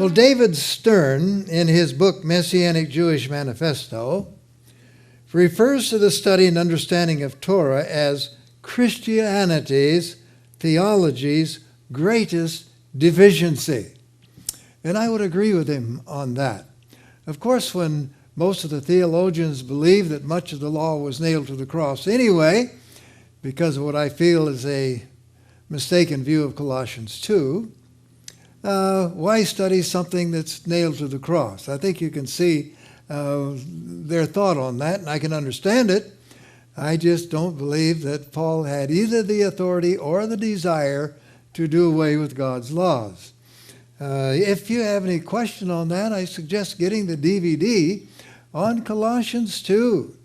Well, David Stern, in his book Messianic Jewish Manifesto, refers to the study and understanding of Torah as Christianity's theology's greatest deficiency. And I would agree with him on that. Of course, when most of the theologians believe that much of the law was nailed to the cross anyway, because of what I feel is a mistaken view of Colossians 2, why study something that's nailed to the cross? I think you can see their thought on that, and I can understand it. I just don't believe that Paul had either the authority or the desire to do away with God's laws. If you have any question on that, I suggest getting the DVD on Colossians 2.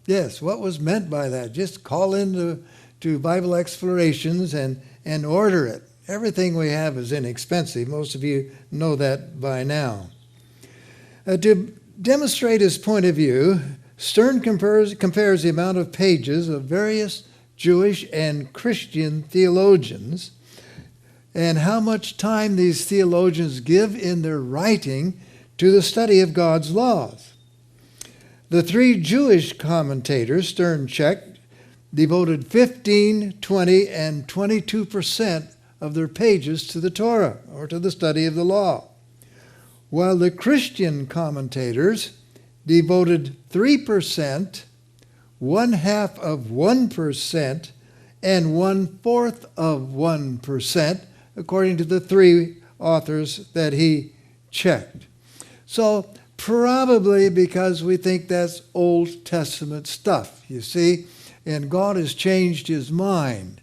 Yes, what was meant by that? Just call in to Bible Explorations and order it. Everything we have is inexpensive. Most of you know that by now. To demonstrate his point of view, Stern compares the amount of pages of various Jewish and Christian theologians and how much time these theologians give in their writing to the study of God's laws. The three Jewish commentators Stern checked devoted 15, 20, and 22% of their pages to the Torah, or to the study of the law, while the Christian commentators devoted 3%, 0.5%, and 1/4%, according to the three authors that he checked. So probably because we think that's Old Testament stuff, you see, and God has changed his mind.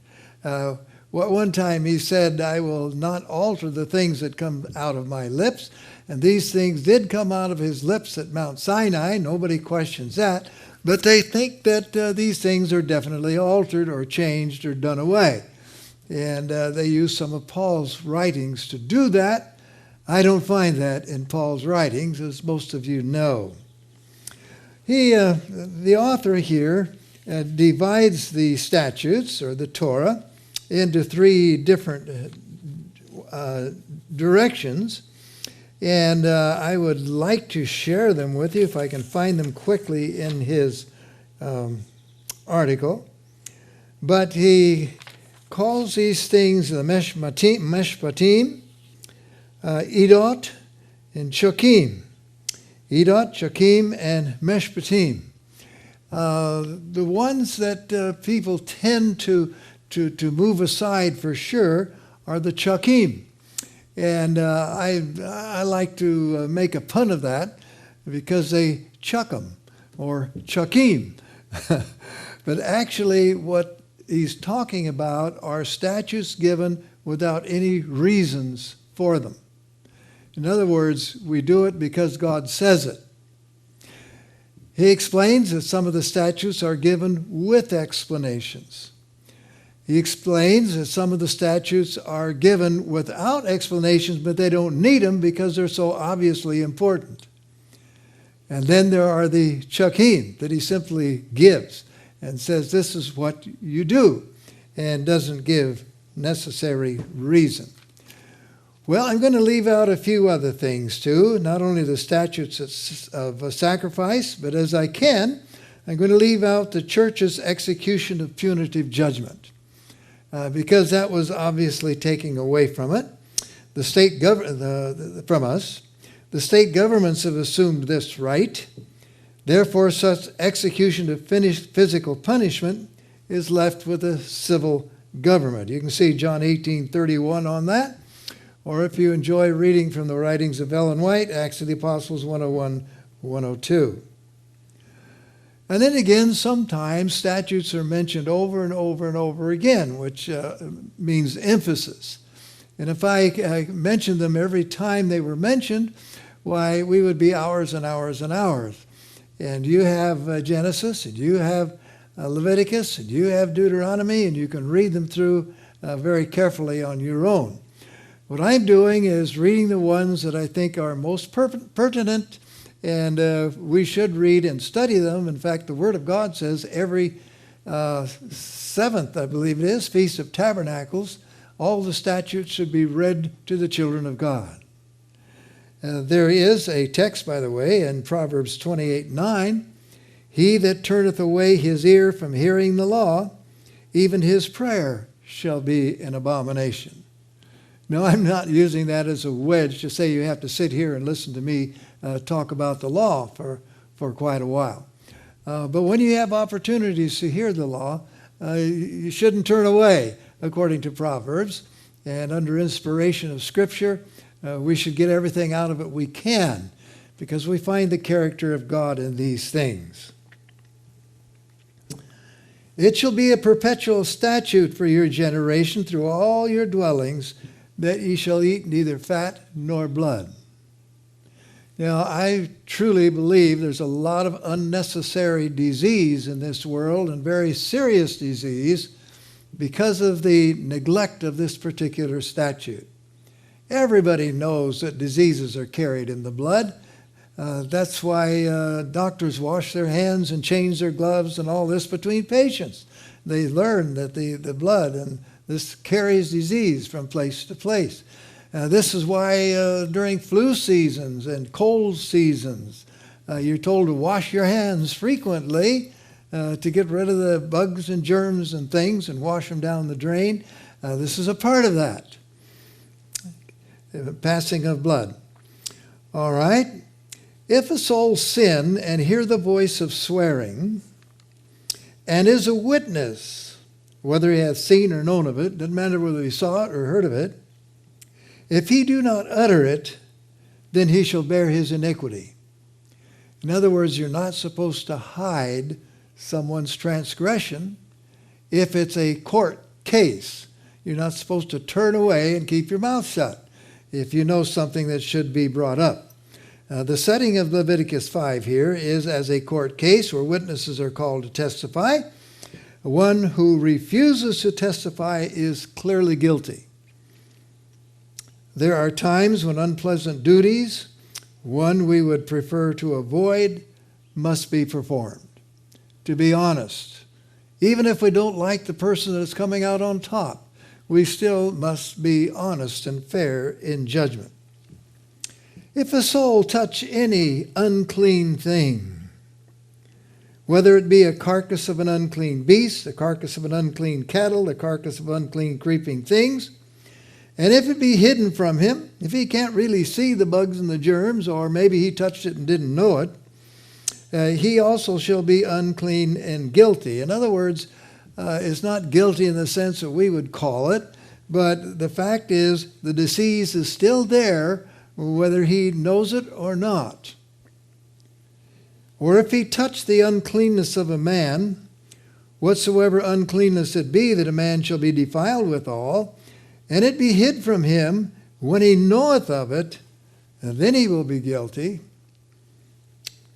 One time he said, I will not alter the things that come out of my lips. And these things did come out of his lips at Mount Sinai. Nobody questions that. But they think that these things are definitely altered or changed or done away. And they use some of Paul's writings to do that. I don't find that in Paul's writings, as most of you know. The author here divides the statutes, or the Torah, into three different directions, and I would like to share them with you if I can find them quickly in his article. But he calls these things the Meshpatim, Edot, and Chokim. Edot, Chokim, and Meshpatim. The ones that people tend to move aside for sure are the Chokim. And I like to make a pun of that because they chuck 'em, or Chokim. But actually what he's talking about are statutes given without any reasons for them. In other words, we do it because God says it. He explains that some of the statutes are given with explanations. He explains that some of the statutes are given without explanations, but they don't need them because they're so obviously important. And then there are the Chokim that he simply gives and says this is what you do, and doesn't give necessary reason. Well, I'm going to leave out a few other things too, not only the statutes of sacrifice, but as I can, I'm going to leave out the church's execution of punitive judgment. Because that was obviously taking away from it, from us. The state governments have assumed this right. Therefore, such execution of physical punishment is left with the civil government. You can see John 18:31 on that. Or if you enjoy reading from the writings of Ellen White, Acts of the Apostles 101, 102. And then again, sometimes statutes are mentioned over and over and over again, which means emphasis. And if I mentioned them every time they were mentioned, why, we would be hours and hours and hours. And you have Genesis, and you have Leviticus, and you have Deuteronomy, and you can read them through very carefully on your own. What I'm doing is reading the ones that I think are most pertinent, and we should read and study them. In fact, the Word of God says every seventh, I believe it is, Feast of Tabernacles, all the statutes should be read to the children of God. There is a text, by the way, in Proverbs 28:9. He that turneth away his ear from hearing the law, even his prayer shall be an abomination. No, I'm not using that as a wedge to say you have to sit here and listen to me talk about the law for quite a while. But when you have opportunities to hear the law, you shouldn't turn away, according to Proverbs. And under inspiration of Scripture, we should get everything out of it we can, because we find the character of God in these things. It shall be a perpetual statute for your generation through all your dwellings, that ye shall eat neither fat nor blood. Now, I truly believe there's a lot of unnecessary disease in this world, and very serious disease, because of the neglect of this particular statute. Everybody knows that diseases are carried in the blood. That's why doctors wash their hands and change their gloves and all this between patients. They learn that the blood and this carries disease from place to place. This is why during flu seasons and cold seasons, you're told to wash your hands frequently to get rid of the bugs and germs and things and wash them down the drain. This is a part of that, passing of blood. All right. If a soul sin and hear the voice of swearing, and is a witness, whether he hath seen or known of it, doesn't matter whether he saw it or heard of it, if he do not utter it, then he shall bear his iniquity. In other words, you're not supposed to hide someone's transgression if it's a court case. You're not supposed to turn away and keep your mouth shut if you know something that should be brought up. The setting of Leviticus 5 here is as a court case where witnesses are called to testify. One who refuses to testify is clearly guilty. There are times when unpleasant duties, one we would prefer to avoid, must be performed. To be honest, even if we don't like the person that's coming out on top, we still must be honest and fair in judgment. If a soul touch any unclean thing, whether it be a carcass of an unclean beast, a carcass of an unclean cattle, a carcass of unclean creeping things, and if it be hidden from him, if he can't really see the bugs and the germs, or maybe he touched it and didn't know it, he also shall be unclean and guilty. In other words, it's not guilty in the sense that we would call it, but the fact is the disease is still there, whether he knows it or not. Or if he touch the uncleanness of a man, whatsoever uncleanness it be, that a man shall be defiled withal, and it be hid from him, when he knoweth of it, and then he will be guilty,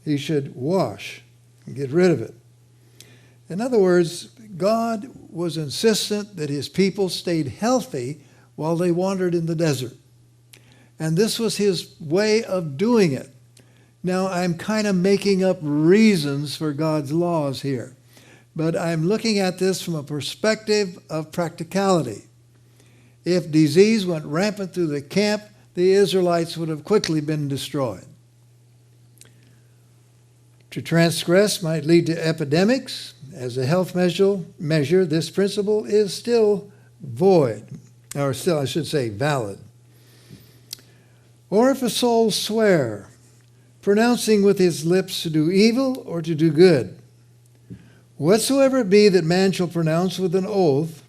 he should wash and get rid of it. In other words, God was insistent that his people stayed healthy while they wandered in the desert. And this was his way of doing it. Now, I'm kind of making up reasons for God's laws here, but I'm looking at this from a perspective of practicality. If disease went rampant through the camp, the Israelites would have quickly been destroyed. To transgress might lead to epidemics. As a health measure, this principle is still void, or still, I should say, valid. Or if a soul swear, pronouncing with his lips to do evil or to do good, whatsoever it be that man shall pronounce with an oath,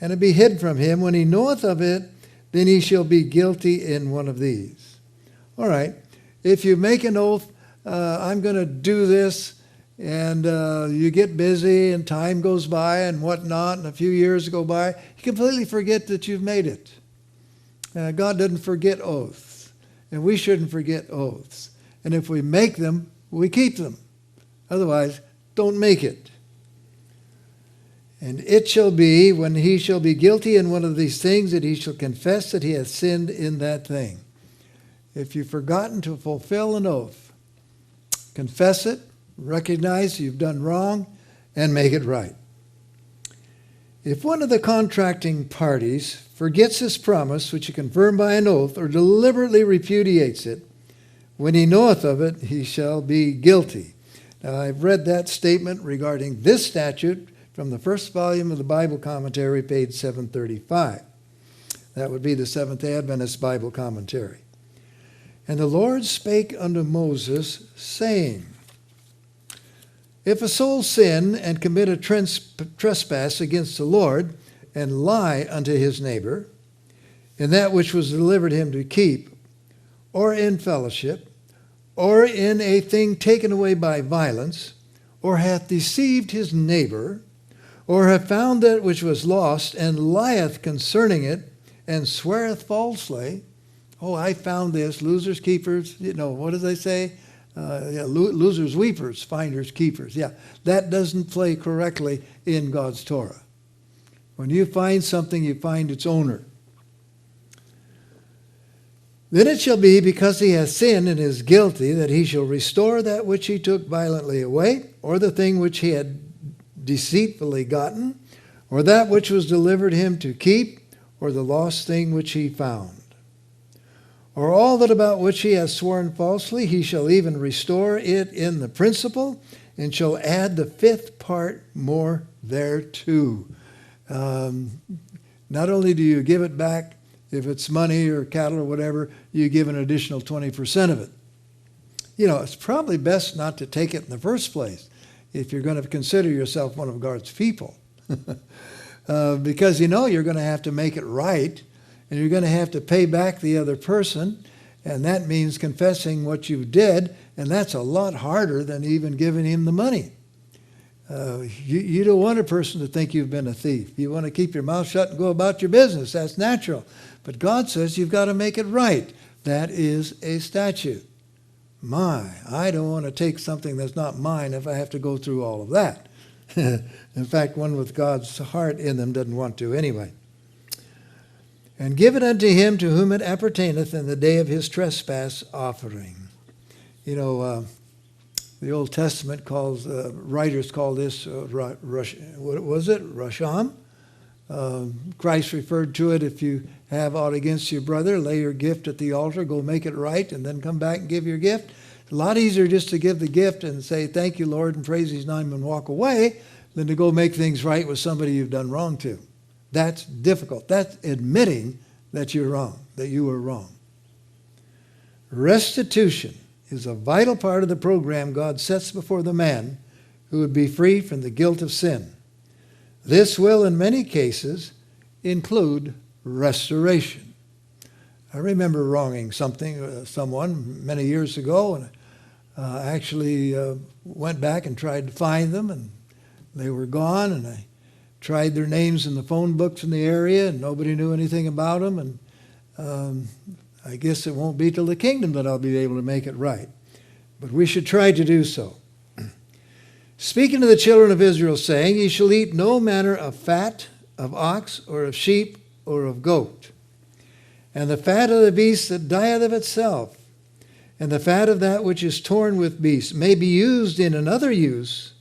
and it be hid from him, when he knoweth of it, then he shall be guilty in one of these. All right, if you make an oath, I'm going to do this, and you get busy and time goes by and whatnot, and a few years go by, you completely forget that you've made it. God doesn't forget oaths. And we shouldn't forget oaths. And if we make them, we keep them. Otherwise, don't make it. And it shall be, when he shall be guilty in one of these things, that he shall confess that he hath sinned in that thing. If you've forgotten to fulfill an oath, confess it, recognize you've done wrong, and make it right. If one of the contracting parties forgets his promise, which he confirmed by an oath, or deliberately repudiates it, when he knoweth of it, he shall be guilty. Now, I've read that statement regarding this statute from the first volume of the Bible Commentary, page 735. That would be the Seventh-day Adventist Bible Commentary. And the Lord spake unto Moses, saying, if a soul sin and commit a trespass against the Lord, and lie unto his neighbor, in that which was delivered him to keep, or in fellowship, or in a thing taken away by violence, or hath deceived his neighbor, or hath found that which was lost, and lieth concerning it, and sweareth falsely, oh, I found this, losers, keepers, what do they say? Losers, weepers, finders, keepers. Yeah, that doesn't play correctly in God's Torah. When you find something, you find its owner. Then it shall be, because he hath sinned and is guilty, that he shall restore that which he took violently away, or the thing which he had deceitfully gotten, or that which was delivered him to keep, or the lost thing which he found. Or all that about which he has sworn falsely, he shall even restore it in the principal, and shall add the fifth part more thereto. Not only do you give it back, if it's money or cattle or whatever, you give an additional 20% of it. It's probably best not to take it in the first place if you're going to consider yourself one of God's people. Because you're going to have to make it right, and you're going to have to pay back the other person, and that means confessing what you did, and that's a lot harder than even giving him the money. You don't want a person to think you've been a thief. You want to keep your mouth shut and go about your business. That's natural. But God says you've got to make it right. That is a statute. I don't want to take something that's not mine if I have to go through all of that. In fact, one with God's heart in them doesn't want to anyway. And give it unto him to whom it appertaineth in the day of his trespass offering. The Old Testament writers call this, what was it? Rasham? Christ referred to it, if you have aught against your brother, lay your gift at the altar, go make it right, and then come back and give your gift. It's a lot easier just to give the gift and say, thank you, Lord, and praise his name and walk away, than to go make things right with somebody you've done wrong to. That's difficult. That's admitting that you're wrong, that you were wrong. Restitution is a vital part of the program God sets before the man who would be free from the guilt of sin. This will, in many cases, include restoration. I remember wronging someone many years ago, and I actually went back and tried to find them, and they were gone, and I tried their names in the phone books in the area, and nobody knew anything about them, and I guess it won't be till the kingdom that I'll be able to make it right. But we should try to do so. Speaking to the children of Israel, saying, ye shall eat no manner of fat of ox, or of sheep, or of goat, and the fat of the beast that dieth of itself, and the fat of that which is torn with beasts, may be used in another use,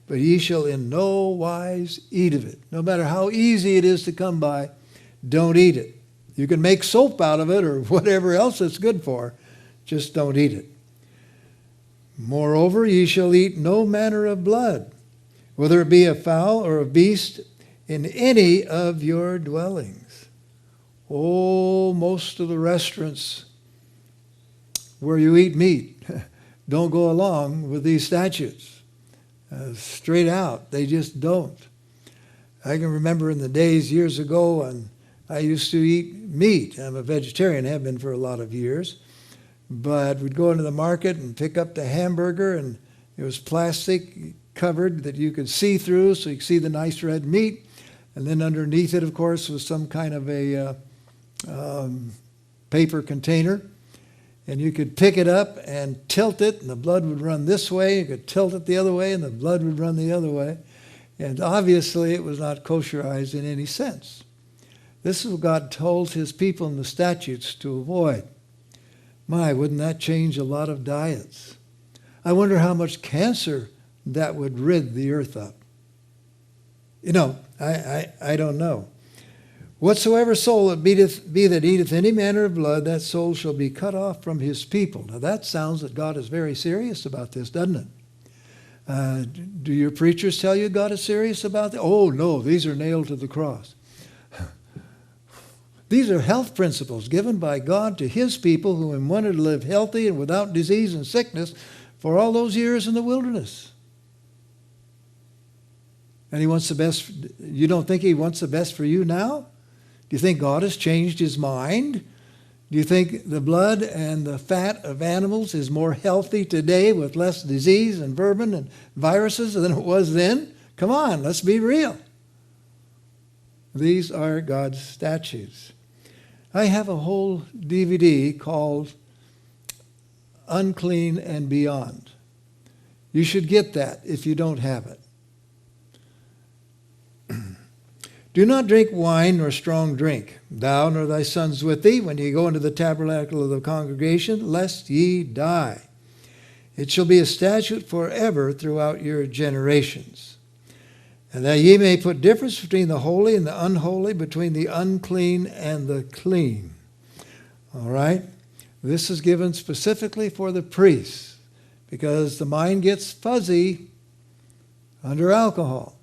but ye shall in no wise eat of it. No matter how easy it is to come by, don't eat it. You can make soap out of it or whatever else it's good for, just don't eat it. Moreover, ye shall eat no manner of blood, whether it be of fowl or of beast, in any of your dwellings. Oh, most of the restaurants where you eat meat don't go along with these statutes. Straight out, they just don't. I can remember in the days years ago when I used to eat meat. I'm a vegetarian, have been for a lot of years. But we'd go into the market and pick up the hamburger, and it was plastic covered that you could see through, so you could see the nice red meat. And then underneath it, of course, was some kind of a paper container. And you could pick it up and tilt it, and the blood would run this way. You could tilt it the other way, and the blood would run the other way. And obviously, it was not kosherized in any sense. This is what God told his people in the statutes to avoid. My, wouldn't that change a lot of diets? I wonder how much cancer that would rid the earth of I don't know. Whatsoever soul that eateth any manner of blood, that soul shall be cut off from his people. Now that sounds that God is very serious about this, doesn't it? Do your preachers tell you God is serious about that? Oh no, these are nailed to the cross. These are health principles given by God to his people who wanted to live healthy and without disease and sickness for all those years in the wilderness. And he wants the best. You don't think he wants the best for you now? Do you think God has changed his mind? Do you think the blood and the fat of animals is more healthy today with less disease and vermin and viruses than it was then? Come on, let's be real. These are God's statutes. I have a whole DVD called Unclean and Beyond. You should get that if you don't have it. Do not drink wine nor strong drink, thou nor thy sons with thee, when ye go into the tabernacle of the congregation, lest ye die. It shall be a statute forever throughout your generations. And that ye may put difference between the holy and the unholy, between the unclean and the clean. All right? This is given specifically for the priests, because the mind gets fuzzy under alcohol.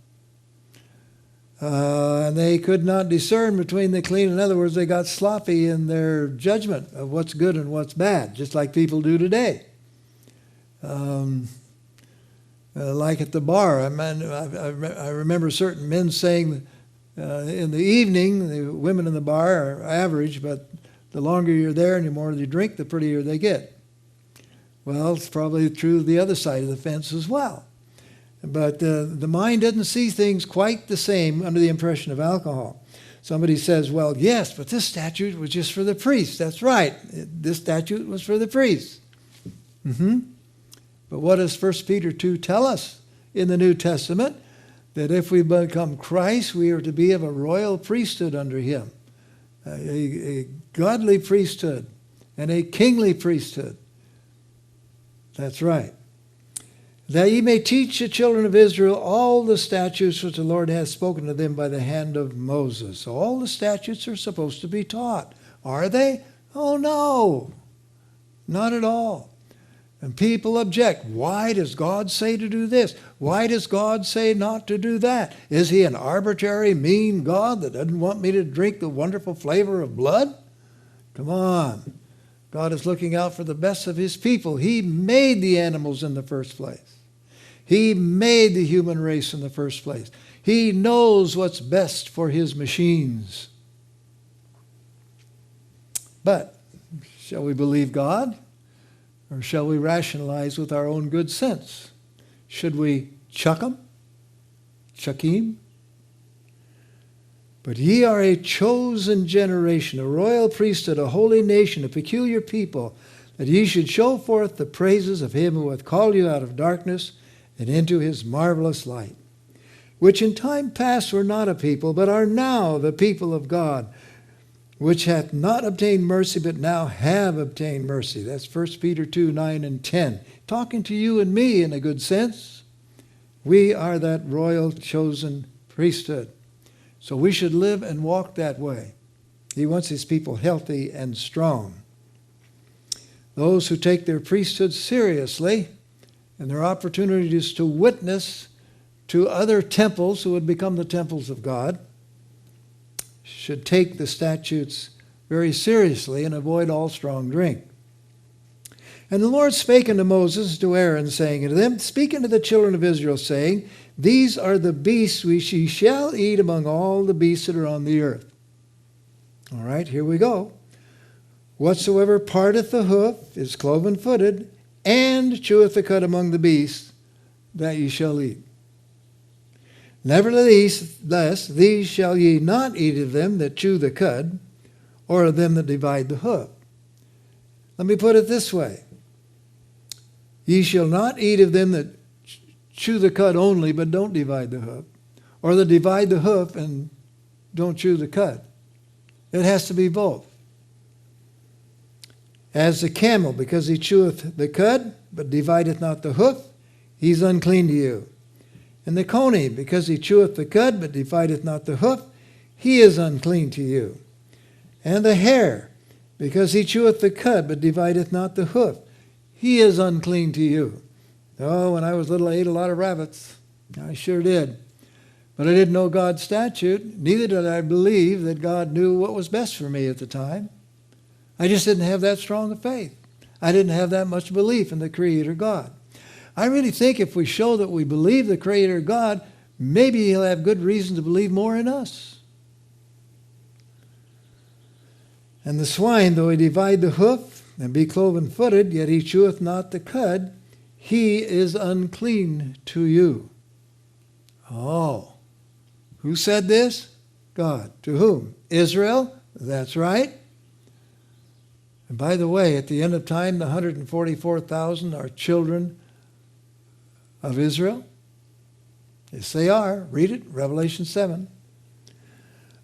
And they could not discern between the clean. In other words, they got sloppy in their judgment of what's good and what's bad, just like people do today. Like at the bar, I remember certain men saying in the evening, the women in the bar are average, but the longer you're there and the more you drink, the prettier they get. Well, it's probably true of the other side of the fence as well. But the mind doesn't see things quite the same under the impression of alcohol. Somebody says, well, yes, but this statute was just for the priests. That's right. This statute was for the priests. But what does 1 Peter 2 tell us in the New Testament? That if we become Christ, we are to be of a royal priesthood under him. A godly priesthood and a kingly priesthood. That's right. That ye may teach the children of Israel all the statutes which the Lord hath spoken to them by the hand of Moses. So all the statutes are supposed to be taught. Are they? Oh no, not at all. And people object. Why does God say to do this? Why does God say not to do that? Is he an arbitrary, mean God that doesn't want me to drink the wonderful flavor of blood? Come on. God is looking out for the best of his people. He made the animals in the first place. He made the human race in the first place. He knows what's best for his machines. But shall we believe God? Or shall we rationalize with our own good sense? Should we chuck him? Chuck him? But ye are a chosen generation, a royal priesthood, a holy nation, a peculiar people, that ye should show forth the praises of him who hath called you out of darkness and into his marvelous light, which in time past were not a people, but are now the people of God, which hath not obtained mercy, but now have obtained mercy. That's 1 Peter 2, 9 and 10. Talking to you and me in a good sense. We are that royal chosen priesthood. So we should live and walk that way. He wants his people healthy and strong. Those who take their priesthood seriously and their opportunities to witness to other temples who would become the temples of God should take the statutes very seriously and avoid all strong drink. And the Lord spake unto Moses, to Aaron, saying unto them, Speak unto the children of Israel, saying, These are the beasts which ye shall eat among all the beasts that are on the earth. All right, here we go. Whatsoever parteth the hoof is cloven-footed, and cheweth the cud among the beasts, that ye shall eat. Nevertheless, these shall ye not eat of them that chew the cud, or of them that divide the hoof. Let me put it this way. Ye shall not eat of them that chew the cud only, but don't divide the hoof, or that divide the hoof and don't chew the cud. It has to be both. As the camel, because he cheweth the cud, but divideth not the hoof, he's unclean to you. And the coney, because he cheweth the cud, but divideth not the hoof, he is unclean to you. And the hare, because he cheweth the cud, but divideth not the hoof, he is unclean to you. Oh, when I was little, I ate a lot of rabbits. I sure did. But I didn't know God's statute. Neither did I believe that God knew what was best for me at the time. I just didn't have that strong a faith. I didn't have that much belief in the Creator God. I really think if we show that we believe the Creator God, maybe He'll have good reason to believe more in us. And the swine, though he divide the hoof and be cloven-footed, yet he cheweth not the cud, he is unclean to you. Oh. Who said this? God. To whom? Israel? That's right. And by the way, at the end of time, the 144,000 are children of Israel. Yes, they are. Read it, Revelation 7.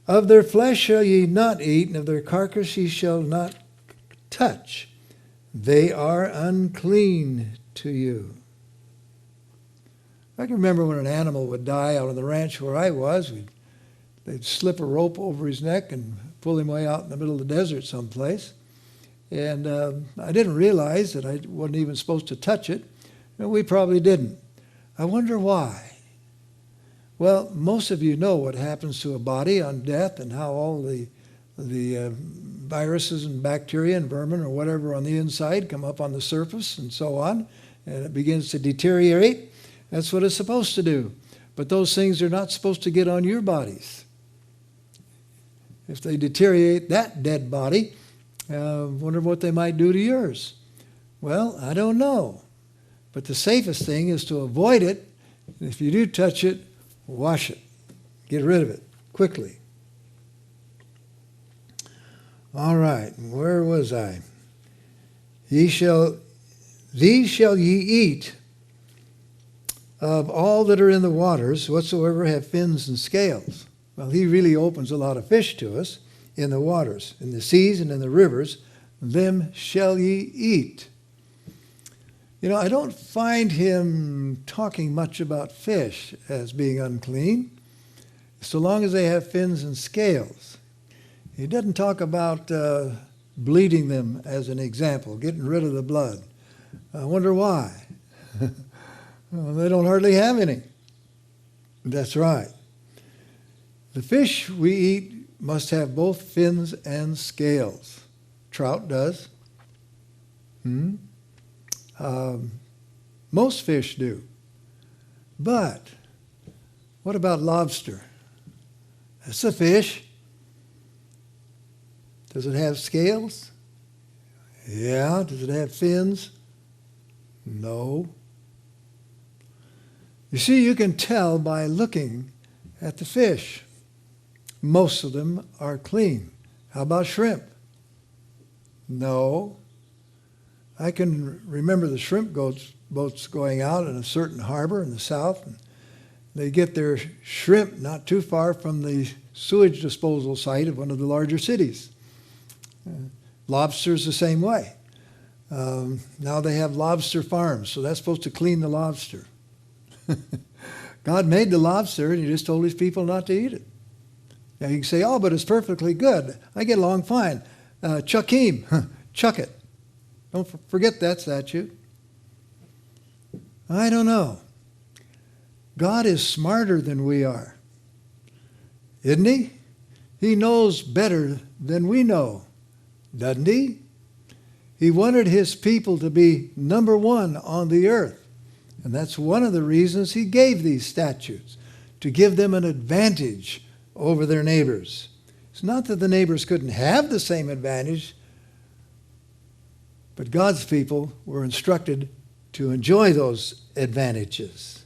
Of their flesh shall ye not eat, and of their carcass ye shall not touch. They are unclean to you. I can remember when an animal would die out on the ranch where I was, they'd slip a rope over his neck and pull him way out in the middle of the desert someplace. And I didn't realize that I wasn't even supposed to touch it, and we probably didn't. I wonder why. Well, most of you know what happens to a body on death and how all the viruses and bacteria and vermin or whatever on the inside come up on the surface and so on, and it begins to deteriorate. That's what it's supposed to do. But those things are not supposed to get on your bodies. If they deteriorate that dead body, wonder what they might do to yours. Well, I don't know. But the safest thing is to avoid it. If you do touch it, wash it. Get rid of it quickly. All right, where was I? These shall ye eat of all that are in the waters, whatsoever have fins and scales. Well, he really opens a lot of fish to us in the waters, in the seas and in the rivers. Them shall ye eat. You know, I don't find him talking much about fish as being unclean, so long as they have fins and scales. He doesn't talk about bleeding them as an example, getting rid of the blood. I wonder why. Well, they don't hardly have any. That's right. The fish we eat must have both fins and scales. Trout does. Most fish do. But what about lobster? That's a fish. Does it have scales? Yeah. Does it have fins? No. You see, you can tell by looking at the fish. Most of them are clean. How about shrimp? No. I can remember the shrimp boats going out in a certain harbor in the south. And they get their shrimp not too far from the sewage disposal site of one of the larger cities. Lobster's the same way. Now they have lobster farms, so that's supposed to clean the lobster. God made the lobster, and he just told his people not to eat it. Now you can say, oh, but it's perfectly good. I get along fine. Chuckim, chuck it. Don't forget that statute. I don't know. God is smarter than we are, isn't he? He knows better than we know, doesn't he? He wanted his people to be number one on the earth. And that's one of the reasons he gave these statutes, to give them an advantage over their neighbors. It's not that the neighbors couldn't have the same advantage, but God's people were instructed to enjoy those advantages.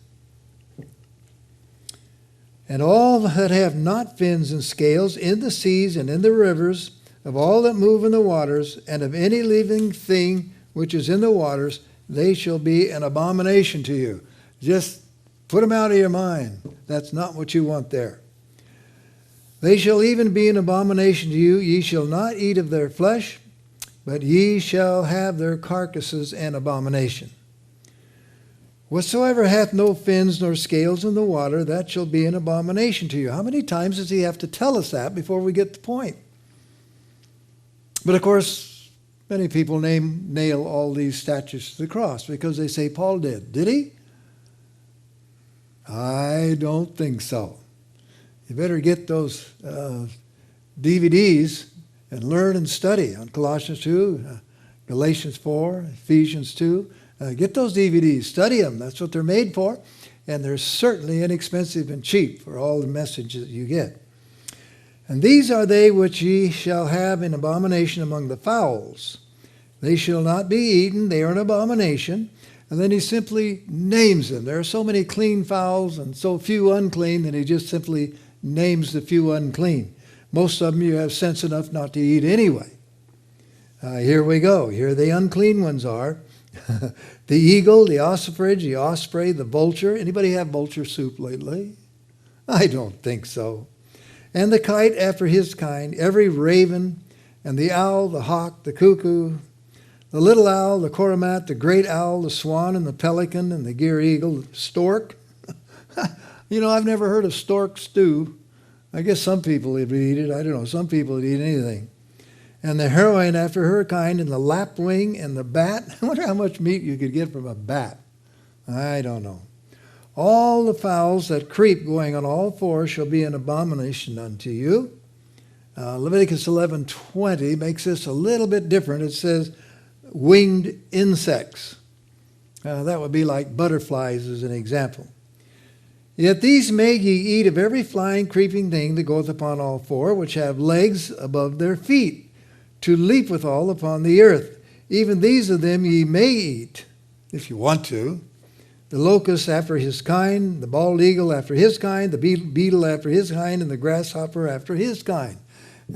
And all that have not fins and scales in the seas and in the rivers, of all that move in the waters, and of any living thing which is in the waters, they shall be an abomination to you. Just put them out of your mind. That's not what you want there. They shall even be an abomination to you. Ye shall not eat of their flesh, but ye shall have their carcasses an abomination. Whatsoever hath no fins nor scales in the water, that shall be an abomination to you. How many times does he have to tell us that before we get the point? But of course, many people nail all these statutes to the cross because they say Paul did. Did he? I don't think so. You better get those DVDs and learn and study on Colossians 2, Galatians 4, Ephesians 2. Get those DVDs, study them. That's what they're made for. And they're certainly inexpensive and cheap for all the messages that you get. And these are they which ye shall have in abomination among the fowls. They shall not be eaten, they are an abomination. And then he simply names them. There are so many clean fowls and so few unclean that he just simply names the few unclean. Most of them you have sense enough not to eat anyway. Here we go. Here the unclean ones are. The eagle, the ossifrage, the osprey, the vulture. Anybody have vulture soup lately? I don't think so. And the kite after his kind, every raven, and the owl, the hawk, the cuckoo, the little owl, the cormorant, the great owl, the swan, and the pelican, and the gyre eagle, the stork. You know, I've never heard of stork stew. I guess some people would eat it. I don't know. Some people would eat anything. And the heroine after her kind, and the lapwing, and the bat. I wonder how much meat you could get from a bat. I don't know. All the fowls that creep going on all fours shall be an abomination unto you. Leviticus 11:20 makes this a little bit different. It says winged insects. That would be like butterflies as an example. Yet these may ye eat of every flying, creeping thing that goeth upon all four, which have legs above their feet, to leap withal upon the earth. Even these of them ye may eat, if you want to. The locust after his kind, the bald eagle after his kind, the beetle after his kind, and the grasshopper after his kind.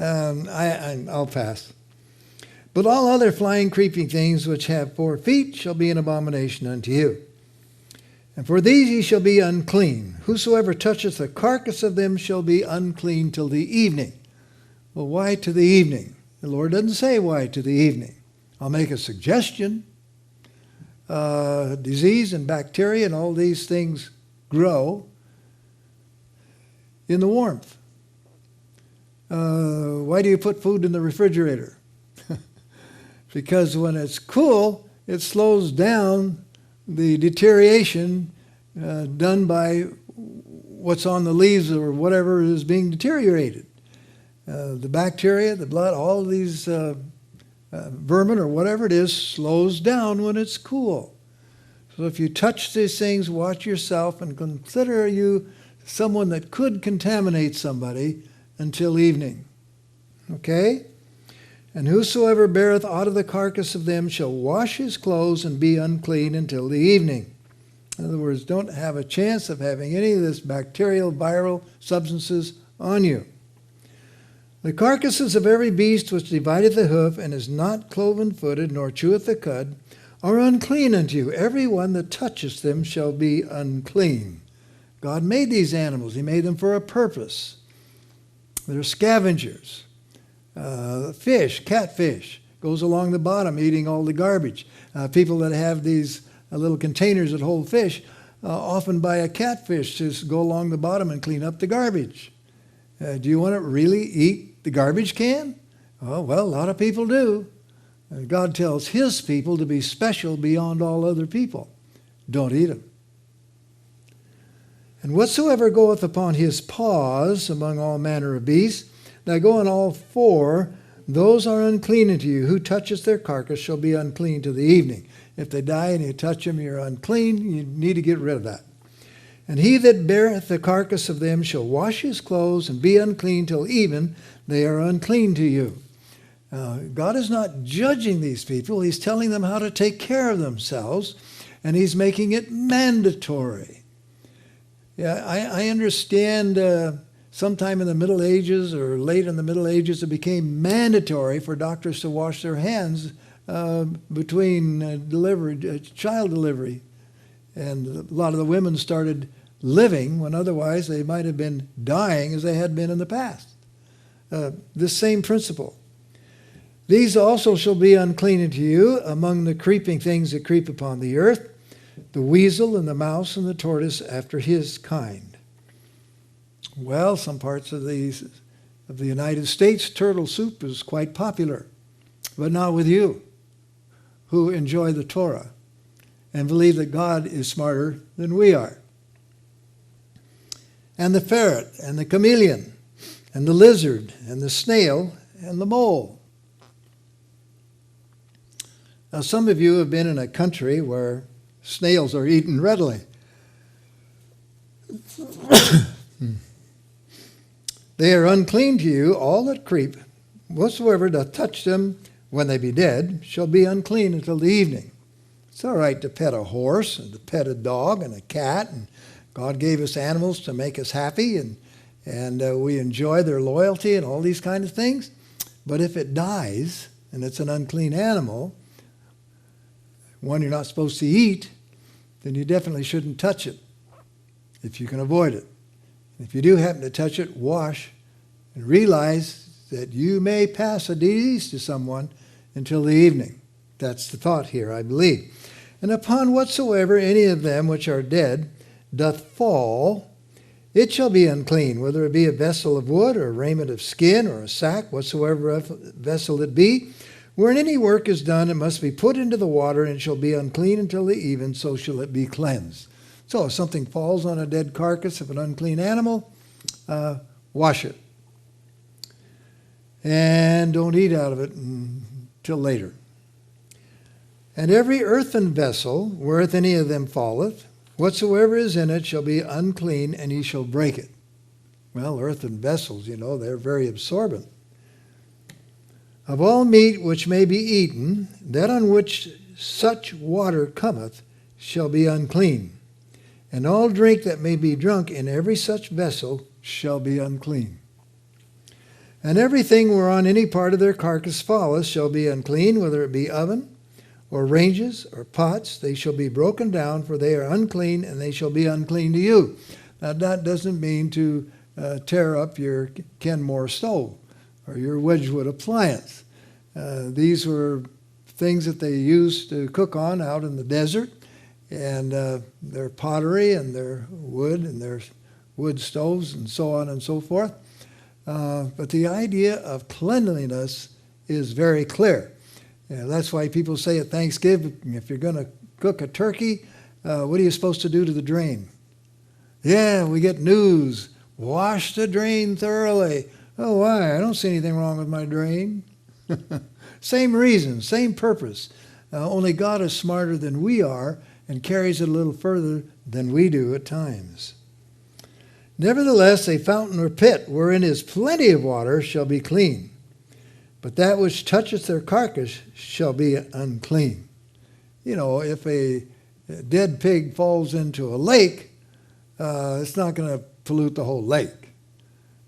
I'll pass. But all other flying, creeping things which have 4 feet shall be an abomination unto you. And for these ye shall be unclean. Whosoever toucheth the carcass of them shall be unclean till the evening. Well, why to the evening? The Lord doesn't say why to the evening. I'll make a suggestion. Disease and bacteria and all these things grow in the warmth. Why do you put food in the refrigerator? Because when it's cool, it slows down the deterioration done by what's on the leaves or whatever is being deteriorated. The bacteria, the blood, all of these vermin or whatever it is slows down when it's cool. So if you touch these things, watch yourself and consider you someone that could contaminate somebody until evening. Okay? And whosoever beareth aught of the carcass of them shall wash his clothes and be unclean until the evening. In other words, don't have a chance of having any of this bacterial, viral substances on you. The carcasses of every beast which divideth the hoof, and is not cloven-footed, nor cheweth the cud, are unclean unto you. Every one that toucheth them shall be unclean. God made these animals. He made them for a purpose. They're scavengers. Fish, catfish, goes along the bottom eating all the garbage. People that have these little containers that hold fish often buy a catfish to go along the bottom and clean up the garbage. Do you want to really eat the garbage can? Oh, well, a lot of people do. God tells his people to be special beyond all other people. Don't eat them. And whatsoever goeth upon his paws among all manner of beasts, that go on all 4, those are unclean unto you. Who toucheth their carcass shall be unclean to the evening. If they die and you touch them, you're unclean. You need to get rid of that. And he that beareth the carcass of them shall wash his clothes and be unclean till even. They are unclean to you. God is not judging these people. He's telling them how to take care of themselves, and he's making it mandatory. Yeah, I understand sometime in the Middle Ages or late in the Middle Ages, it became mandatory for doctors to wash their hands between child delivery. And a lot of the women started living when otherwise they might have been dying as they had been in the past. This same principle. These also shall be unclean unto you among the creeping things that creep upon the earth. the weasel and the mouse and the tortoise after his kind. Well, some parts of the United States, turtle soup is quite popular, but not with you, who enjoy the Torah and believe that God is smarter than we are. And the ferret and the chameleon and the lizard and the snail and the mole. Now, some of you have been in a country where snails are eaten readily. They are unclean to you, all that creep. Whatsoever doth touch them when they be dead shall be unclean until the evening. It's all right to pet a horse and to pet a dog and a cat, and God gave us animals to make us happy, and we enjoy their loyalty and all these kind of things. But if it dies and it's an unclean animal, one you're not supposed to eat, then you definitely shouldn't touch it if you can avoid it. If you do happen to touch it, wash and realize that you may pass a disease to someone until the evening. That's the thought here, I believe. And upon whatsoever any of them which are dead doth fall, it shall be unclean, whether it be a vessel of wood, or a raiment of skin, or a sack, whatsoever vessel it be. Wherein any work is done, it must be put into the water, and it shall be unclean until the even, so shall it be cleansed. So if something falls on a dead carcass of an unclean animal, wash it. And don't eat out of it until later. And every earthen vessel, wherewith any of them falleth, whatsoever is in it shall be unclean, and he shall break it. Well, earthen vessels, they're very absorbent. Of all meat which may be eaten, that on which such water cometh shall be unclean. And all drink that may be drunk in every such vessel shall be unclean. And everything whereon any part of their carcass falleth shall be unclean, whether it be oven, or ranges, or pots. They shall be broken down, for they are unclean, and they shall be unclean to you. Now, that doesn't mean to tear up your Kenmore stove or your Wedgwood appliance. These were things that they used to cook on out in the desert, and their pottery and their wood and their wood stoves and so on and so forth. But the idea of cleanliness is very clear. That's why people say at Thanksgiving, if you're going to cook a turkey, what are you supposed to do to the drain? Yeah, we get news. Wash the drain thoroughly. Oh, why? I don't see anything wrong with my drain. Same reason, same purpose. Only God is smarter than we are and carries it a little further than we do at times. Nevertheless, a fountain or pit wherein is plenty of water shall be clean. But that which toucheth their carcass shall be unclean. If a dead pig falls into a lake, it's not going to pollute the whole lake.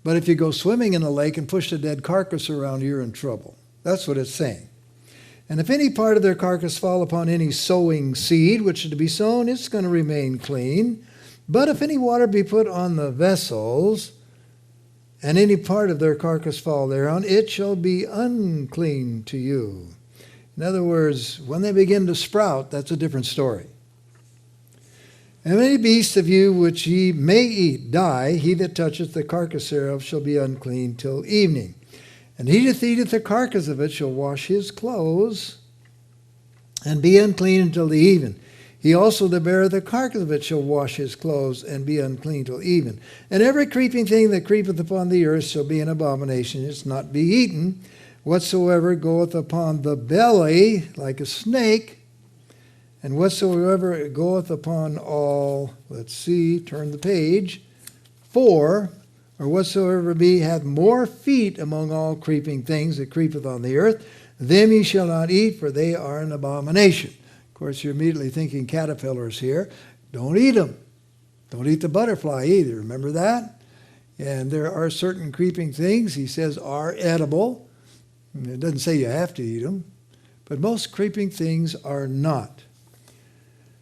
But if you go swimming in a lake and push the dead carcass around, you're in trouble. That's what it's saying. And if any part of their carcass fall upon any sowing seed, which is to be sown, it's going to remain clean. But if any water be put on the vessels, and any part of their carcass fall thereon, it shall be unclean to you. In other words, when they begin to sprout, that's a different story. And any beast of you which ye may eat die, he that toucheth the carcass thereof shall be unclean till evening. And he that eateth the carcass of it shall wash his clothes, and be unclean until the even. He also that beareth the carcass of it shall wash his clothes, and be unclean till even. And every creeping thing that creepeth upon the earth shall be an abomination. It's not be eaten. Whatsoever goeth upon the belly, like a snake, and whatsoever goeth upon all, turn the page, 4, or whatsoever hath more feet among all creeping things that creepeth on the earth, them ye shall not eat, for they are an abomination. Of course, you're immediately thinking caterpillars here. Don't eat them. Don't eat the butterfly either. Remember that? And there are certain creeping things, he says, are edible. And it doesn't say you have to eat them. But most creeping things are not.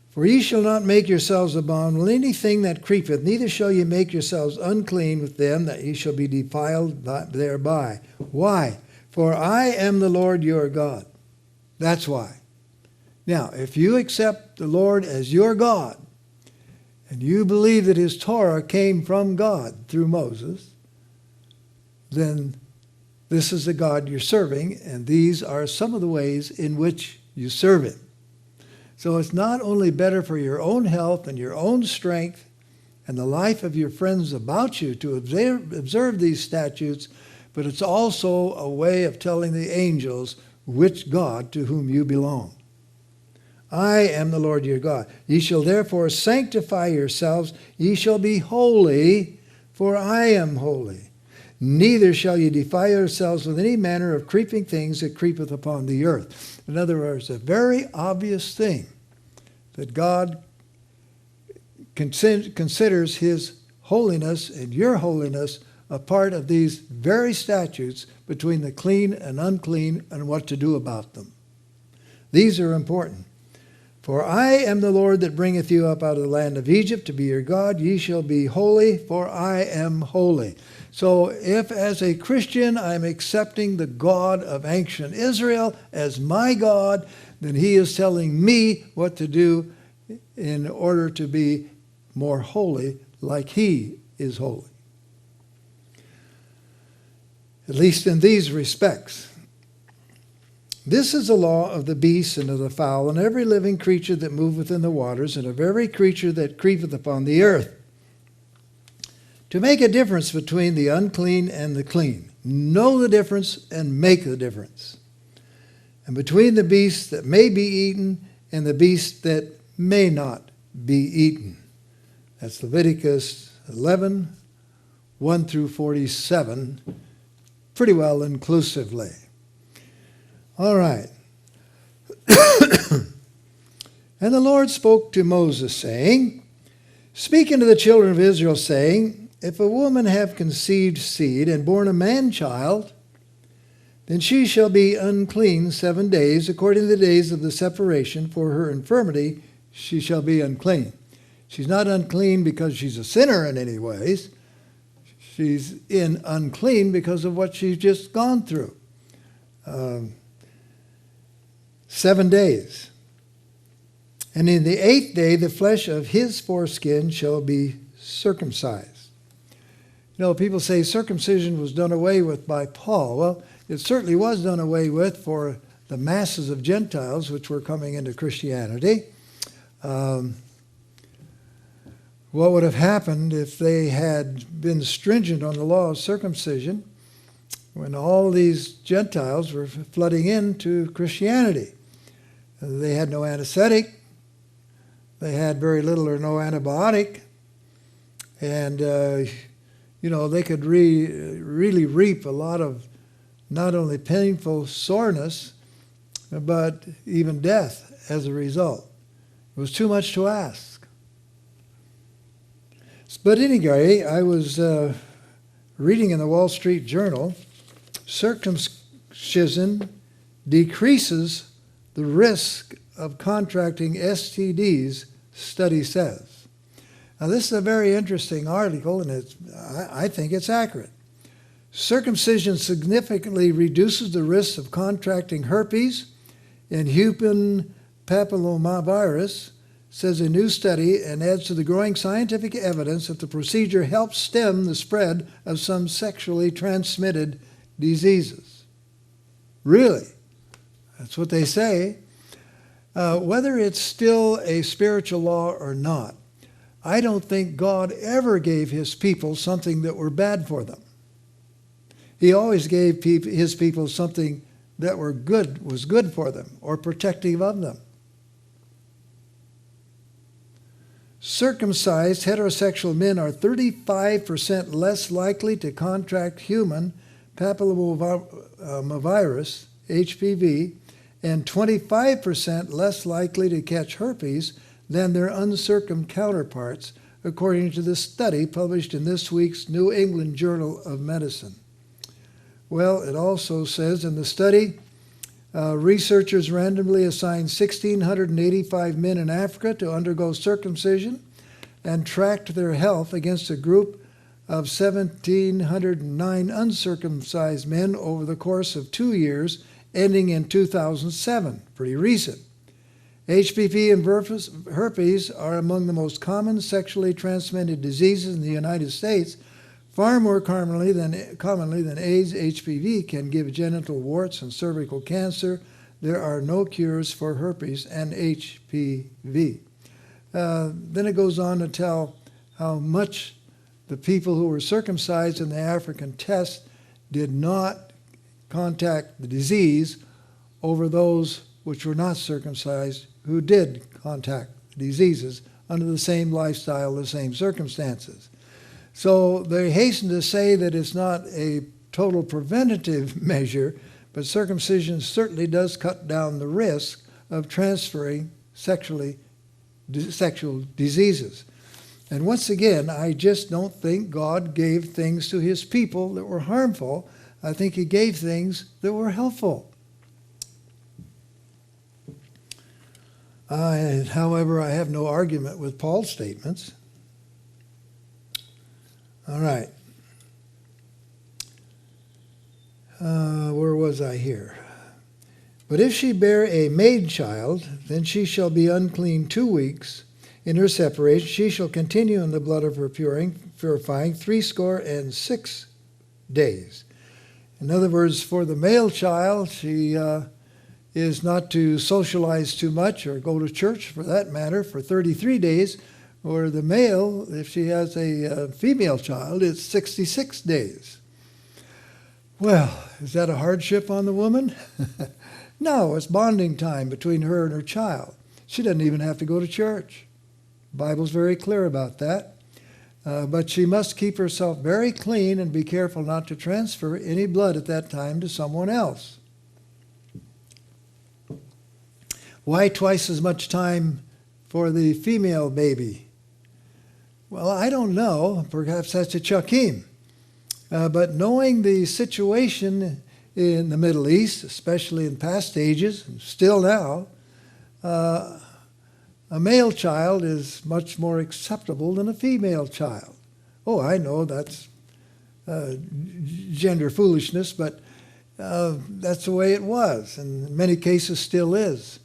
For ye shall not make yourselves abominable with anything that creepeth, neither shall ye make yourselves unclean with them, that ye shall be defiled thereby. Why? For I am the Lord your God. That's why. Now, if you accept the Lord as your God, and you believe that his Torah came from God through Moses, then this is the God you're serving, and these are some of the ways in which you serve him. So it's not only better for your own health and your own strength and the life of your friends about you to observe these statutes, but it's also a way of telling the angels which God to whom you belong. I am the Lord your God. Ye shall therefore sanctify yourselves. Ye shall be holy, for I am holy. Neither shall ye defile yourselves with any manner of creeping things that creepeth upon the earth. In other words, a very obvious thing that God considers his holiness and your holiness a part of these very statutes between the clean and unclean and what to do about them. These are important. For I am the Lord that bringeth you up out of the land of Egypt to be your God. Ye shall be holy, for I am holy. So if as a Christian I'm accepting the God of ancient Israel as my God, then he is telling me what to do in order to be more holy like he is holy. At least in these respects. This is the law of the beasts and of the fowl and every living creature that moveth in the waters and of every creature that creepeth upon the earth, to make a difference between the unclean and the clean. Know the difference and make the difference. And between the beasts that may be eaten and the beasts that may not be eaten. That's Leviticus 11, 1 through 47, pretty well inclusively. All right. And the Lord spoke to Moses, saying, Speak unto the children of Israel, saying, If a woman have conceived seed and born a man-child, then she shall be unclean 7 days, according to the days of the separation. For her infirmity she shall be unclean. She's not unclean because she's a sinner in any ways. She's unclean because of what she's just gone through. 7 days. And in the 8th day, the flesh of his foreskin shall be circumcised. You know, people say circumcision was done away with by Paul. Well, it certainly was done away with for the masses of Gentiles which were coming into Christianity. What would have happened if they had been stringent on the law of circumcision when all these Gentiles were flooding into Christianity? They had no anesthetic. They had very little or no antibiotic. And, they could really reap a lot of not only painful soreness, but even death as a result. It was too much to ask. But anyway, I was reading in the Wall Street Journal, circumcision decreases the risk of contracting STDs, study says. Now, this is a very interesting article, and I think it's accurate. Circumcision significantly reduces the risk of contracting herpes and human papillomavirus, says a new study, and adds to the growing scientific evidence that the procedure helps stem the spread of some sexually transmitted diseases. Really? That's what they say. Whether it's still a spiritual law or not, I don't think God ever gave his people something that were bad for them. He always gave his people something that was good for them or protective of them. Circumcised heterosexual men are 35% less likely to contract human papillomavirus, HPV, and 25% less likely to catch herpes than their uncircumcised counterparts, according to the study published in this week's New England Journal of Medicine. Well, it also says in the study, researchers randomly assigned 1,685 men in Africa to undergo circumcision and tracked their health against a group of 1,709 uncircumcised men over the course of 2 years, ending in 2007, pretty recent. HPV and herpes are among the most common sexually transmitted diseases in the United States. Far more commonly than AIDS, HPV can give genital warts and cervical cancer. There are no cures for herpes and HPV. Then it goes on to tell how much the people who were circumcised in the African test did not contact the disease over those which were not circumcised who did contact diseases under the same lifestyle, the same circumstances. So they hasten to say that it's not a total preventative measure, but circumcision certainly does cut down the risk of transferring sexual diseases. And once again, I just don't think God gave things to his people that were harmful. I think he gave things that were helpful. However, I have no argument with Paul's statements. All right. Where was I here? But if she bear a maid child, then she shall be unclean 2 weeks. In her separation, she shall continue in the blood of her purifying 66 days. In other words, for the male child, she is not to socialize too much or go to church, for that matter, for 33 days. Or the male, if she has a female child, it's 66 days. Well, is that a hardship on the woman? No, it's bonding time between her and her child. She doesn't even have to go to church. The Bible's very clear about that. But she must keep herself very clean and be careful not to transfer any blood at that time to someone else. Why twice as much time for the female baby? Well, I don't know. Perhaps that's a chukim. But knowing the situation in the Middle East, especially in past ages, and still now, a male child is much more acceptable than a female child. Oh, I know that's gender foolishness, but that's the way it was, and in many cases still is.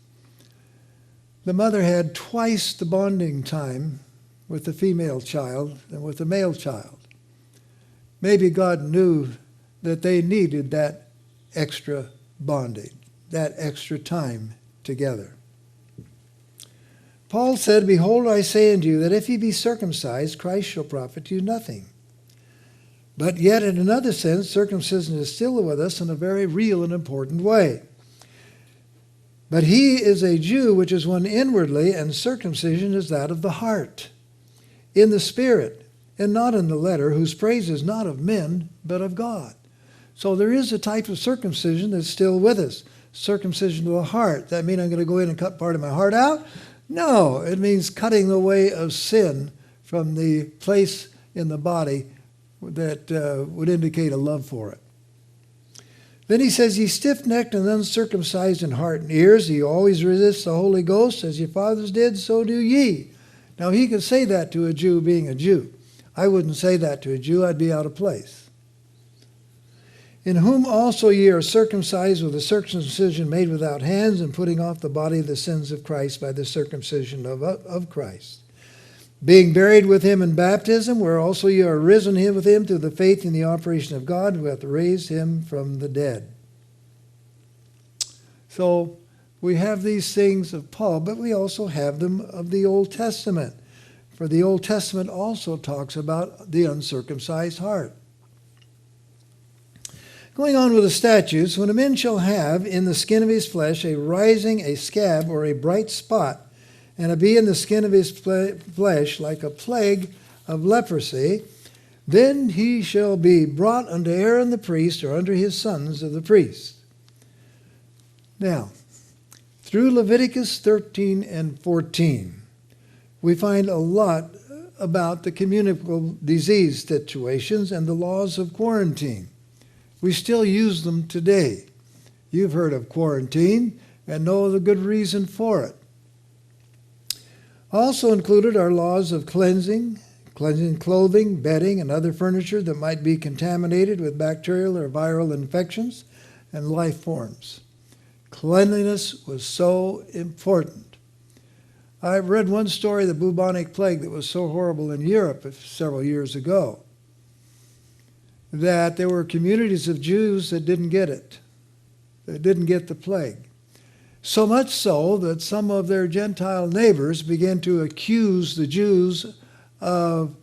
The mother had twice the bonding time with the female child than with the male child. Maybe God knew that they needed that extra bonding, that extra time together. Paul said, "Behold, I say unto you, that if ye be circumcised, Christ shall profit you nothing." But yet, in another sense, circumcision is still with us in a very real and important way. But he is a Jew which is one inwardly, and circumcision is that of the heart, in the spirit, and not in the letter, whose praise is not of men, but of God. So there is a type of circumcision that's still with us. Circumcision of the heart. That mean I'm going to go in and cut part of my heart out? No, it means cutting the way of sin from the place in the body that would indicate a love for it. Then he says, "Ye stiff-necked and uncircumcised in heart and ears, ye always resist the Holy Ghost, as your fathers did, so do ye." Now he could say that to a Jew being a Jew. I wouldn't say that to a Jew. I'd be out of place. "In whom also ye are circumcised with a circumcision made without hands, and putting off the body of the sins of Christ by the circumcision of Christ. Being buried with him in baptism, where also ye are risen with him through the faith in the operation of God, who hath raised him from the dead." So we have these things of Paul, but we also have them of the Old Testament. For the Old Testament also talks about the uncircumcised heart. Going on with the statutes, "When a man shall have in the skin of his flesh a rising, a scab, or a bright spot, and it be in the skin of his flesh like a plague of leprosy, then he shall be brought unto Aaron the priest, or unto his sons of the priest." Now, through Leviticus 13 and 14, we find a lot about the communicable disease situations and the laws of quarantine. We still use them today. You've heard of quarantine and know the good reason for it. Also included are laws of cleansing clothing, bedding, and other furniture that might be contaminated with bacterial or viral infections and life forms. Cleanliness was so important. I read one story, the bubonic plague, that was so horrible in Europe several years ago, that there were communities of Jews that didn't get it, that didn't get the plague. So much so that some of their Gentile neighbors began to accuse the Jews of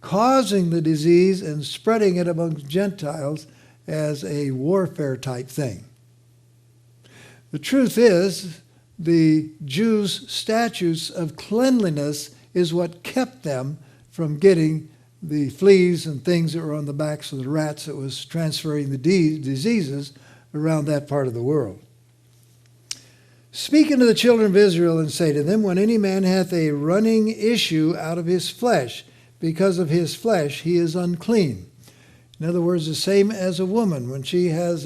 causing the disease and spreading it among Gentiles as a warfare type thing. The truth is, the Jews' statutes of cleanliness is what kept them from getting the fleas and things that were on the backs of the rats that was transferring the diseases around that part of the world. Speak unto the children of Israel and say to them, when any man hath a running issue out of his flesh, because of his flesh he is unclean. In other words, the same as a woman. When she has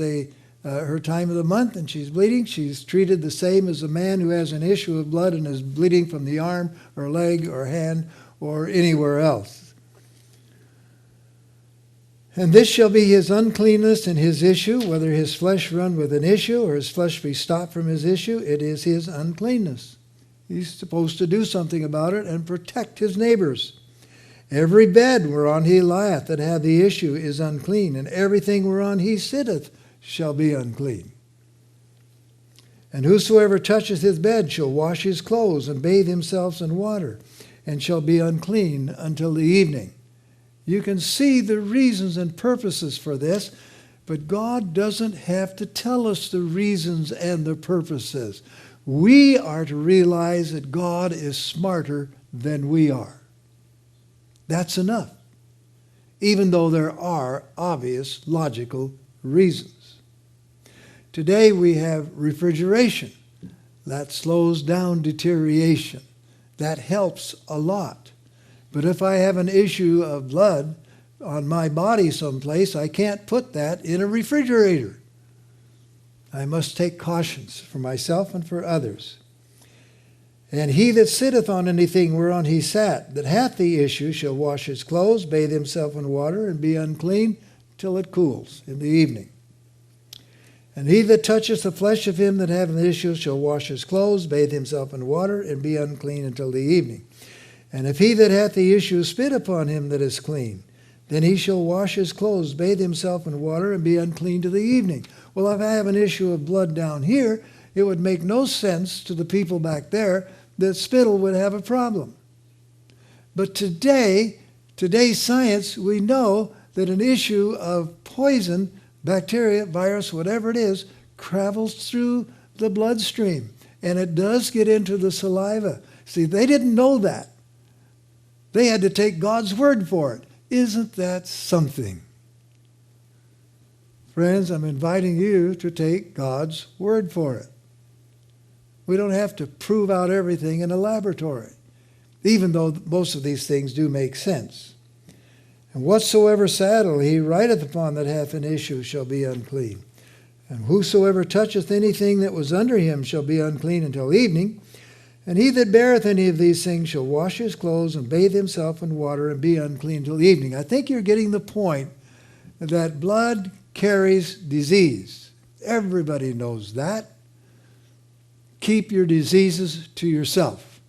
her time of the month and she's bleeding, she's treated the same as a man who has an issue of blood and is bleeding from the arm or leg or hand or anywhere else. And this shall be his uncleanness and his issue, whether his flesh run with an issue or his flesh be stopped from his issue, it is his uncleanness. He's supposed to do something about it and protect his neighbors. Every bed whereon he lieth that hath the issue is unclean, and everything whereon he sitteth shall be unclean. And whosoever toucheth his bed shall wash his clothes and bathe himself in water, and shall be unclean until the evening. You can see the reasons and purposes for this, but God doesn't have to tell us the reasons and the purposes. We are to realize that God is smarter than we are. That's enough, even though there are obvious logical reasons. Today we have refrigeration. That slows down deterioration. That helps a lot. But if I have an issue of blood on my body someplace, I can't put that in a refrigerator. I must take cautions for myself and for others. And he that sitteth on anything whereon he sat, that hath the issue, shall wash his clothes, bathe himself in water, and be unclean till it cools in the evening. And he that toucheth the flesh of him that hath an issue shall wash his clothes, bathe himself in water, and be unclean until the evening. And if he that hath the issue spit upon him that is clean, then he shall wash his clothes, bathe himself in water, and be unclean to the evening. Well, if I have an issue of blood down here, it would make no sense to the people back there that spittle would have a problem. But today's science, we know that an issue of poison, bacteria, virus, whatever it is, travels through the bloodstream. And it does get into the saliva. See, they didn't know that. They had to take God's word for it. Isn't that something? Friends, I'm inviting you to take God's word for it. We don't have to prove out everything in a laboratory, even though most of these things do make sense. And whatsoever saddle he rideth upon that hath an issue shall be unclean. And whosoever toucheth anything that was under him shall be unclean until evening. And he that beareth any of these things shall wash his clothes and bathe himself in water and be unclean till evening. I think you're getting the point that blood carries disease. Everybody knows that. Keep your diseases to yourself.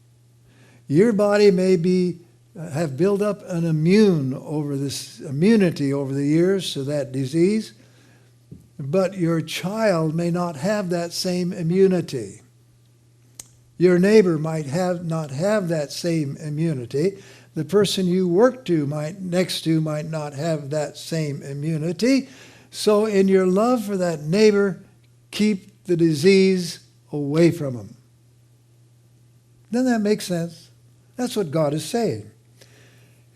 Your body may have built up an immunity over the years to that disease, but your child may not have that same immunity. Your neighbor might not have that same immunity. The person you work next to might not have that same immunity. So in your love for that neighbor, keep the disease away from them. Doesn't that make sense? That's what God is saying.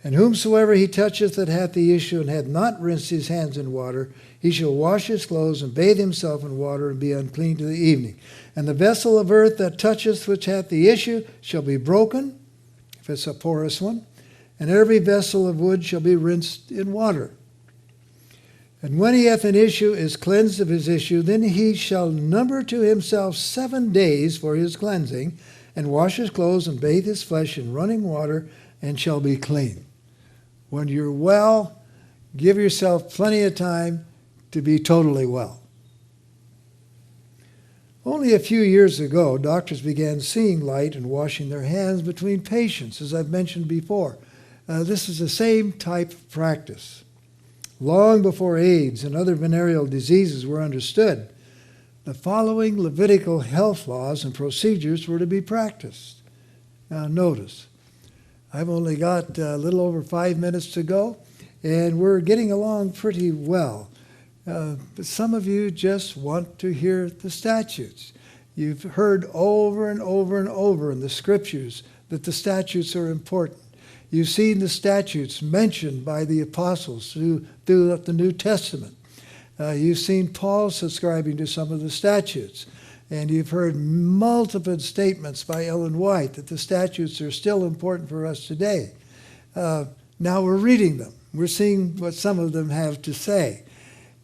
And whomsoever he toucheth that hath the issue and hath not rinsed his hands in water, he shall wash his clothes and bathe himself in water and be unclean to the evening. And the vessel of earth that toucheth which hath the issue shall be broken, if it's a porous one, and every vessel of wood shall be rinsed in water. And when he hath an issue is cleansed of his issue, then he shall number to himself 7 days for his cleansing, and wash his clothes and bathe his flesh in running water, and shall be clean. When you're well, give yourself plenty of time to be totally well. Only a few years ago, doctors began seeing light and washing their hands between patients, as I've mentioned before. This is the same type of practice. Long before AIDS and other venereal diseases were understood, the following Levitical health laws and procedures were to be practiced. Now notice, I've only got a little over 5 minutes to go, and we're getting along pretty well. But some of you just want to hear the statutes. You've heard over and over and over in the scriptures that the statutes are important. You've seen the statutes mentioned by the apostles throughout the New Testament. You've seen Paul subscribing to some of the statutes. And you've heard multiple statements by Ellen White that the statutes are still important for us today. Now we're reading them. We're seeing what some of them have to say.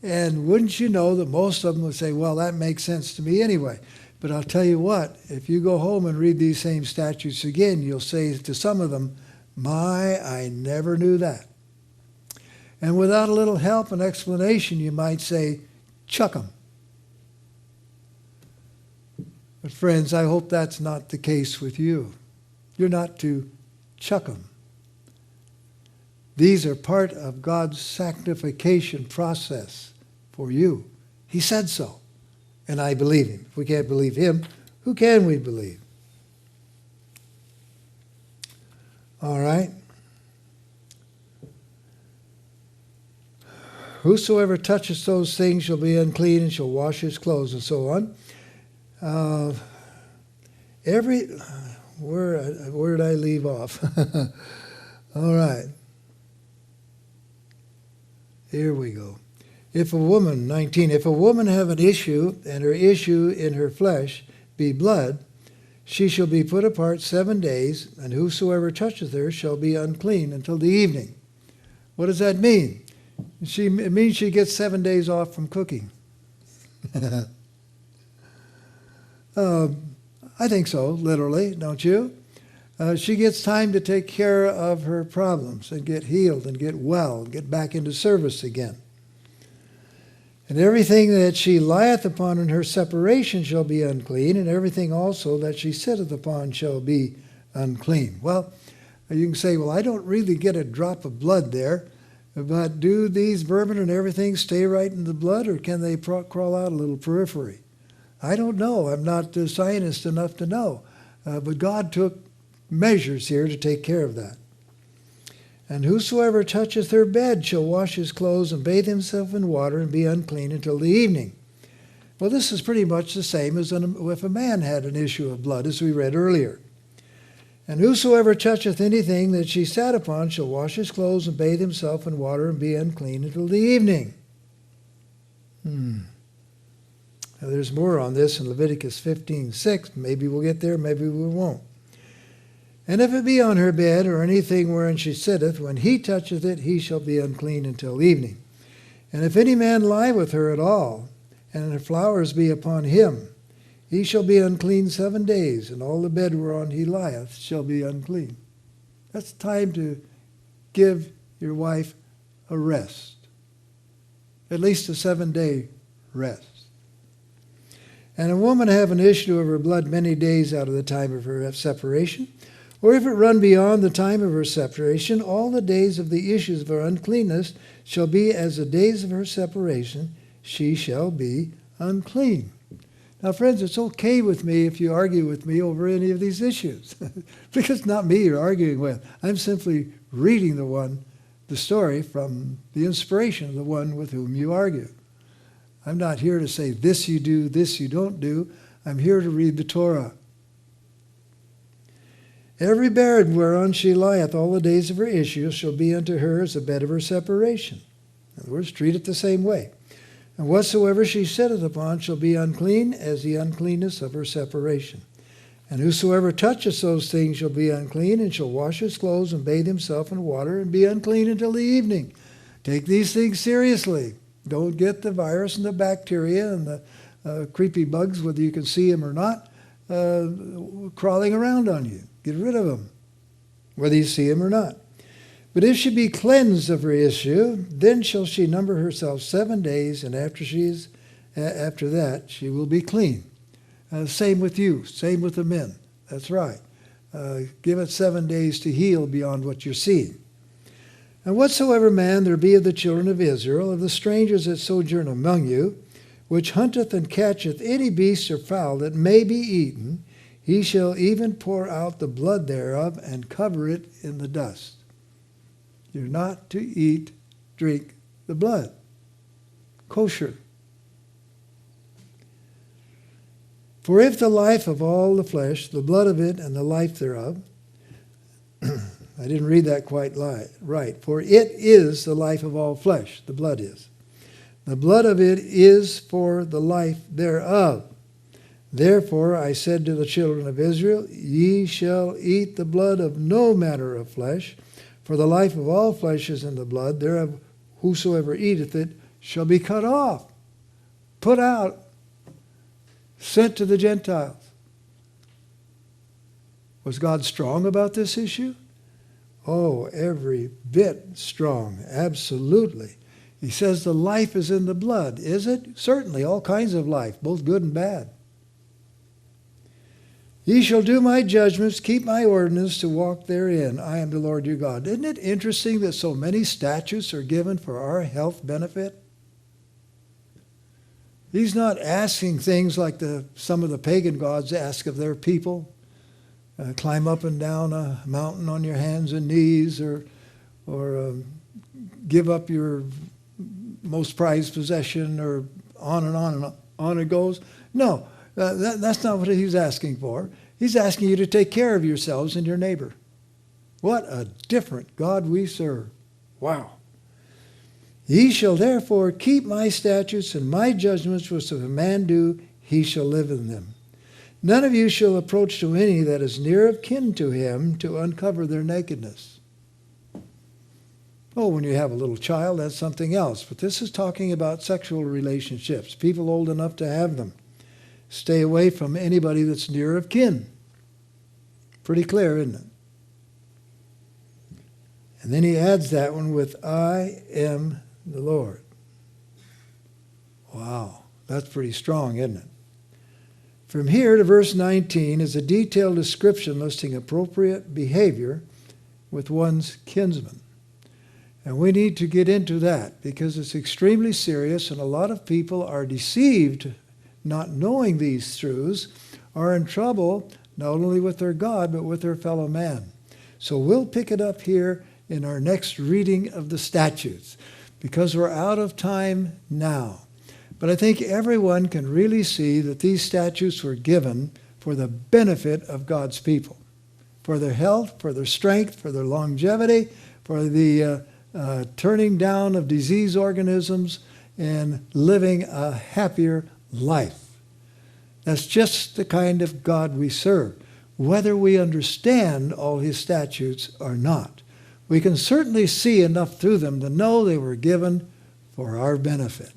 And wouldn't you know that most of them would say, well, that makes sense to me anyway. But I'll tell you what, if you go home and read these same statutes again, you'll say to some of them, my, I never knew that. And without a little help and explanation, you might say, chuck 'em. But friends, I hope that's not the case with you. You're not to chuck 'em. These are part of God's sanctification process for you. He said so, and I believe him. If we can't believe him, who can we believe? All right. Whosoever touches those things shall be unclean and shall wash his clothes, and so on. Where did I leave off? All right. Here we go. If a woman, 19, if a woman have an issue, and her issue in her flesh be blood, she shall be put apart 7 days, and whosoever toucheth her shall be unclean until the evening. What does that mean? It means she gets 7 days off from cooking. I think so, literally, don't you? She gets time to take care of her problems and get healed and get well and get back into service again. And everything that she lieth upon in her separation shall be unclean, and everything also that she sitteth upon shall be unclean. Well, you can say, well, I don't really get a drop of blood there, but do these vermin and everything stay right in the blood, or can they crawl out a little periphery? I don't know. I'm not a scientist enough to know. But God took measures here to take care of that. And whosoever toucheth her bed shall wash his clothes and bathe himself in water and be unclean until the evening. Well, this is pretty much the same as if a man had an issue of blood, as we read earlier. And whosoever toucheth anything that she sat upon shall wash his clothes and bathe himself in water and be unclean until the evening. Now, there's more on this in Leviticus 15:6. Maybe we'll get there, maybe we won't. And if it be on her bed or anything wherein she sitteth, when he toucheth it, he shall be unclean until evening. And if any man lie with her at all, and her flowers be upon him, he shall be unclean 7 days, and all the bed whereon he lieth shall be unclean. That's time to give your wife a rest, at least a 7-day rest. And a woman have an issue of her blood many days out of the time of her separation, or if it run beyond the time of her separation, all the days of the issues of her uncleanness shall be as the days of her separation, she shall be unclean. Now, friends, it's okay with me if you argue with me over any of these issues, because it's not me you're arguing with. I'm simply reading the story from the inspiration of the one with whom you argue. I'm not here to say this you do, this you don't do. I'm here to read the Torah. Every bed whereon she lieth all the days of her issue shall be unto her as the bed of her separation. In other words, treat it the same way. And whatsoever she sitteth upon shall be unclean as the uncleanness of her separation. And whosoever toucheth those things shall be unclean, and shall wash his clothes and bathe himself in water and be unclean until the evening. Take these things seriously. Don't get the virus and the bacteria and the creepy bugs, whether you can see them or not, crawling around on you. Get rid of them, whether you see them or not. But if she be cleansed of her issue, then shall she number herself 7 days, and after that she will be clean. Same with you. Same with the men. That's right. Give it 7 days to heal beyond what you're seeing. And whatsoever man there be of the children of Israel, of the strangers that sojourn among you, which hunteth and catcheth any beast or fowl that may be eaten, he shall even pour out the blood thereof and cover it in the dust. You're not to eat, drink the blood. Kosher. For if the life of all the flesh, the blood of it and the life thereof, I didn't read that quite right. For it is the life of all flesh, the blood is. The blood of it is for the life thereof. Therefore I said to the children of Israel, ye shall eat the blood of no manner of flesh, for the life of all flesh is in the blood, thereof whosoever eateth it shall be cut off, put out, sent to the Gentiles. Was God strong about this issue? Oh, every bit strong, absolutely. He says the life is in the blood. Is it? Certainly, all kinds of life, both good and bad. Ye shall do my judgments, keep my ordinance to walk therein. I am the Lord your God. Isn't it interesting that so many statutes are given for our health benefit? He's not asking things like some of the pagan gods ask of their people. Climb up and down a mountain on your hands and knees, or give up your most prized possession, or on and on and on it goes. No, that's not what he's asking for. He's asking you to take care of yourselves and your neighbor. What a different God we serve. Wow. Ye shall therefore keep my statutes and my judgments, which if a man do, he shall live in them. None of you shall approach to any that is near of kin to him to uncover their nakedness. Oh, when you have a little child, that's something else. But this is talking about sexual relationships, people old enough to have them. Stay away from anybody that's near of kin. Pretty clear, isn't it? And then he adds that one with, I am the Lord. Wow, that's pretty strong, isn't it? From here to verse 19 is a detailed description listing appropriate behavior with one's kinsman. And we need to get into that because it's extremely serious, and a lot of people are deceived, not knowing these truths, are in trouble not only with their God but with their fellow man. So we'll pick it up here in our next reading of the statutes because we're out of time now. But I think everyone can really see that these statutes were given for the benefit of God's people, for their health, for their strength, for their longevity, for the turning down of disease organisms and living a happier life. That's just the kind of God we serve, whether we understand all his statutes or not. We can certainly see enough through them to know they were given for our benefit.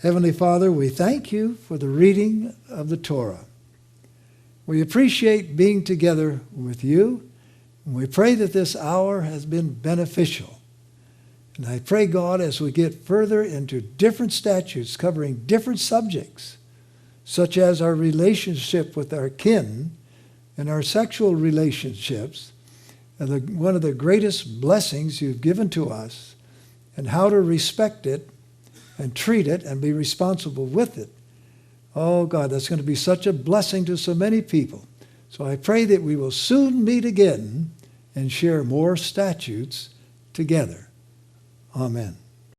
Heavenly Father, we thank you for the reading of the Torah. We appreciate being together with you, and we pray that this hour has been beneficial. And I pray, God, as we get further into different statutes covering different subjects, such as our relationship with our kin and our sexual relationships, and one of the greatest blessings you've given to us, and how to respect it and treat it and be responsible with it. Oh, God, that's going to be such a blessing to so many people. So I pray that we will soon meet again and share more statutes together. Amen.